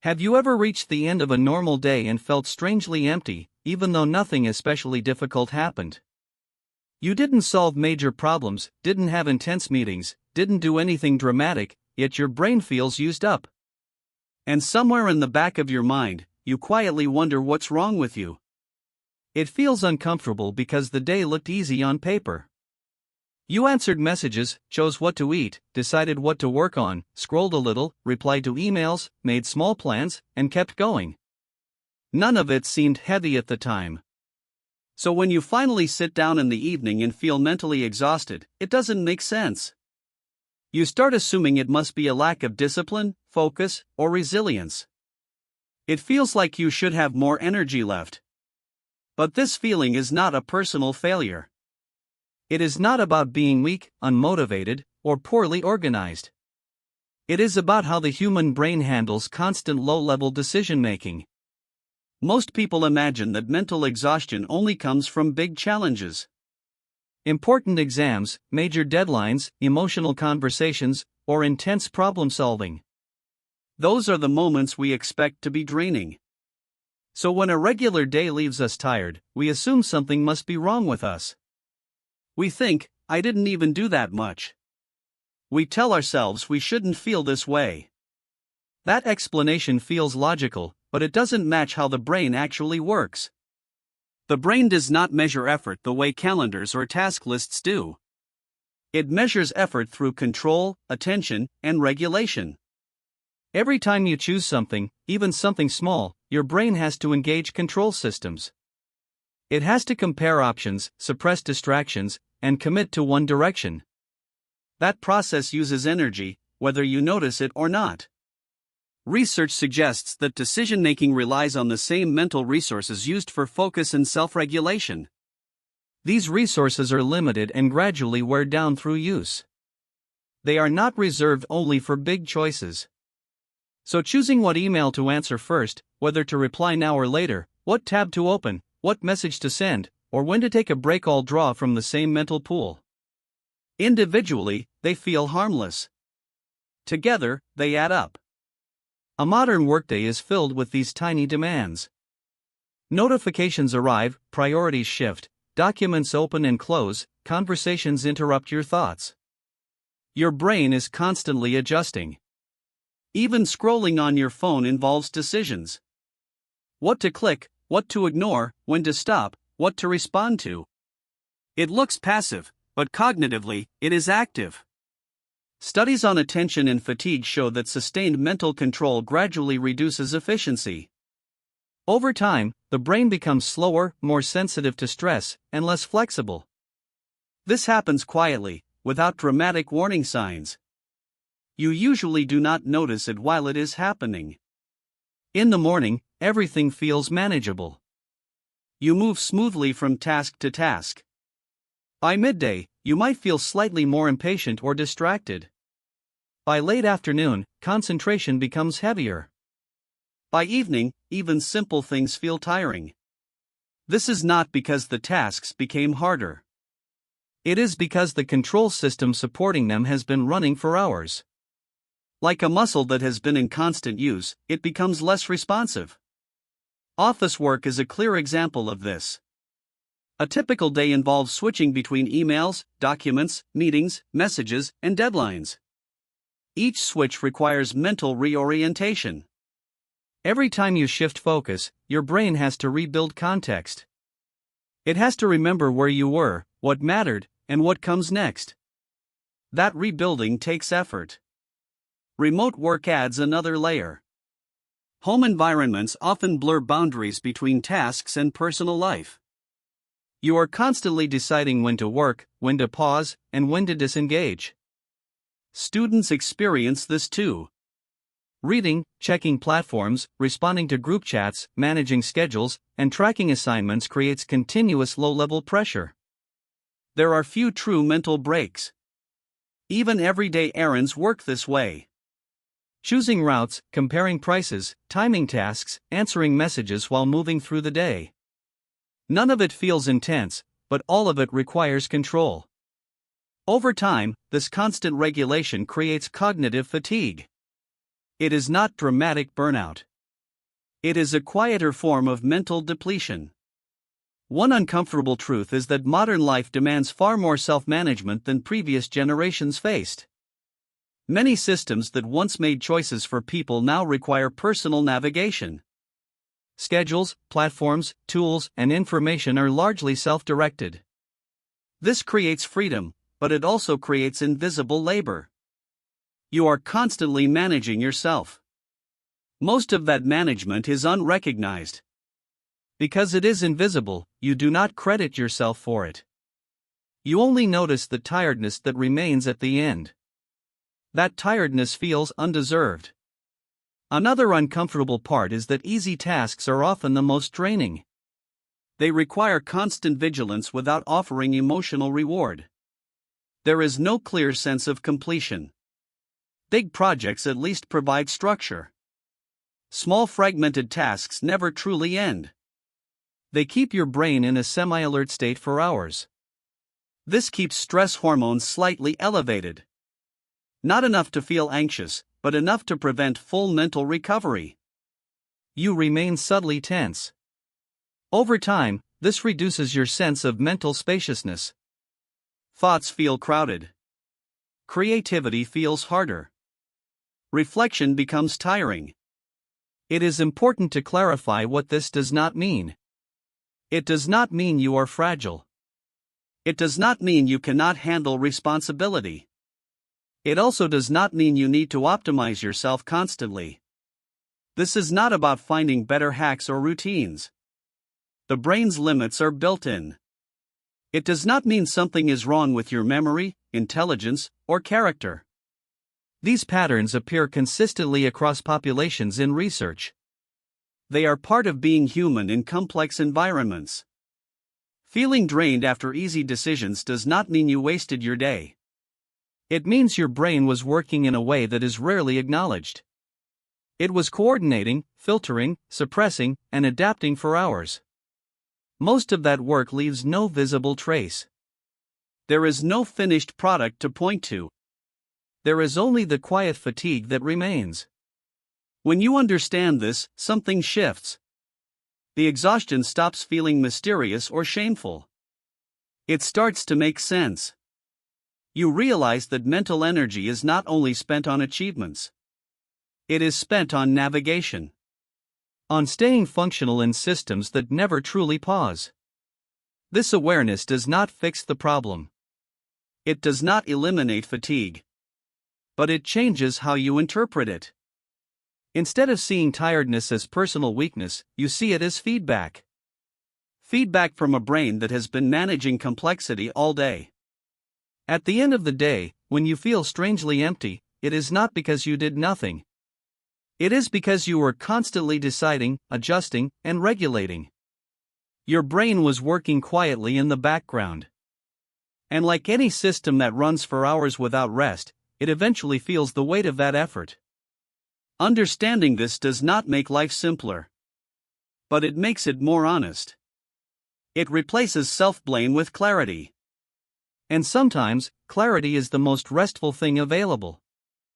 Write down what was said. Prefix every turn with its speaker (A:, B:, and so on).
A: Have you ever reached the end of a normal day and felt strangely empty, even though nothing especially difficult happened? You didn't solve major problems, didn't have intense meetings, didn't do anything dramatic, yet your brain feels used up. And somewhere in the back of your mind, you quietly wonder what's wrong with you. It feels uncomfortable because the day looked easy on paper. You answered messages, chose what to eat, decided what to work on, scrolled a little, replied to emails, made small plans, and kept going. None of it seemed heavy at the time. So when you finally sit down in the evening and feel mentally exhausted, it doesn't make sense. You start assuming it must be a lack of discipline, focus, or resilience. It feels like you should have more energy left. But this feeling is not a personal failure. It is not about being weak, unmotivated, or poorly organized. It is about how the human brain handles constant low-level decision-making. Most people imagine that mental exhaustion only comes from big challenges. Important exams, major deadlines, emotional conversations, or intense problem-solving. Those are the moments we expect to be draining. So when a regular day leaves us tired, we assume something must be wrong with us. We think, I didn't even do that much. We tell ourselves we shouldn't feel this way. That explanation feels logical, but it doesn't match how the brain actually works. The brain does not measure effort the way calendars or task lists do. It measures effort through control, attention, and regulation. Every time you choose something, even something small, your brain has to engage control systems. It has to compare options, suppress distractions, and commit to one direction. That process uses energy, whether you notice it or not. Research suggests that decision-making relies on the same mental resources used for focus and self-regulation. These resources are limited and gradually wear down through use. They are not reserved only for big choices. So choosing what email to answer first, whether to reply now or later, what tab to open, what message to send, or when to take a break all draw from the same mental pool. Individually, they feel harmless. Together, they add up. A modern workday is filled with these tiny demands. Notifications arrive, priorities shift, documents open and close, conversations interrupt your thoughts. Your brain is constantly adjusting. Even scrolling on your phone involves decisions. What to click, what to ignore, when to stop, what to respond to. It looks passive, but cognitively, it is active. Studies on attention and fatigue show that sustained mental control gradually reduces efficiency. Over time, the brain becomes slower, more sensitive to stress, and less flexible. This happens quietly, without dramatic warning signs. You usually do not notice it while it is happening. In the morning, everything feels manageable. You move smoothly from task to task. By midday, you might feel slightly more impatient or distracted. By late afternoon, concentration becomes heavier. By evening, even simple things feel tiring. This is not because the tasks became harder. It is because the control system supporting them has been running for hours. Like a muscle that has been in constant use, it becomes less responsive. Office work is a clear example of this. A typical day involves switching between emails, documents, meetings, messages, and deadlines. Each switch requires mental reorientation. Every time you shift focus, your brain has to rebuild context. It has to remember where you were, what mattered, and what comes next. That rebuilding takes effort. Remote work adds another layer. Home environments often blur boundaries between tasks and personal life. You are constantly deciding when to work, when to pause, and when to disengage. Students experience this too. Reading, checking platforms, responding to group chats, managing schedules, and tracking assignments creates continuous low-level pressure. There are few true mental breaks. Even everyday errands work this way. Choosing routes, comparing prices, timing tasks, answering messages while moving through the day. None of it feels intense, but all of it requires control. Over time, this constant regulation creates cognitive fatigue. It is not dramatic burnout. It is a quieter form of mental depletion. One uncomfortable truth is that modern life demands far more self-management than previous generations faced. Many systems that once made choices for people now require personal navigation. Schedules, platforms, tools, and information are largely self-directed. This creates freedom, but it also creates invisible labor. You are constantly managing yourself. Most of that management is unrecognized. Because it is invisible, you do not credit yourself for it. You only notice the tiredness that remains at the end. That tiredness feels undeserved. Another uncomfortable part is that easy tasks are often the most draining. They require constant vigilance without offering emotional reward. There is no clear sense of completion. Big projects at least provide structure. Small fragmented tasks never truly end. They keep your brain in a semi-alert state for hours. This keeps stress hormones slightly elevated. Not enough to feel anxious, but enough to prevent full mental recovery. You remain subtly tense. Over time, this reduces your sense of mental spaciousness. Thoughts feel crowded. Creativity feels harder. Reflection becomes tiring. It is important to clarify what this does not mean. It does not mean you are fragile. It does not mean you cannot handle responsibility. It also does not mean you need to optimize yourself constantly. This is not about finding better hacks or routines. The brain's limits are built in. It does not mean something is wrong with your memory, intelligence, or character. These patterns appear consistently across populations in research. They are part of being human in complex environments. Feeling drained after easy decisions does not mean you wasted your day. It means your brain was working in a way that is rarely acknowledged. It was coordinating, filtering, suppressing, and adapting for hours. Most of that work leaves no visible trace. There is no finished product to point to. There is only the quiet fatigue that remains. When you understand this, something shifts. The exhaustion stops feeling mysterious or shameful. It starts to make sense. You realize that mental energy is not only spent on achievements. It is spent on navigation. On staying functional in systems that never truly pause. This awareness does not fix the problem. It does not eliminate fatigue. But it changes how you interpret it. Instead of seeing tiredness as personal weakness, you see it as feedback. Feedback from a brain that has been managing complexity all day. At the end of the day, when you feel strangely empty, it is not because you did nothing. It is because you were constantly deciding, adjusting, and regulating. Your brain was working quietly in the background. And like any system that runs for hours without rest, it eventually feels the weight of that effort. Understanding this does not make life simpler. But it makes it more honest. It replaces self-blame with clarity. And sometimes, clarity is the most restful thing available.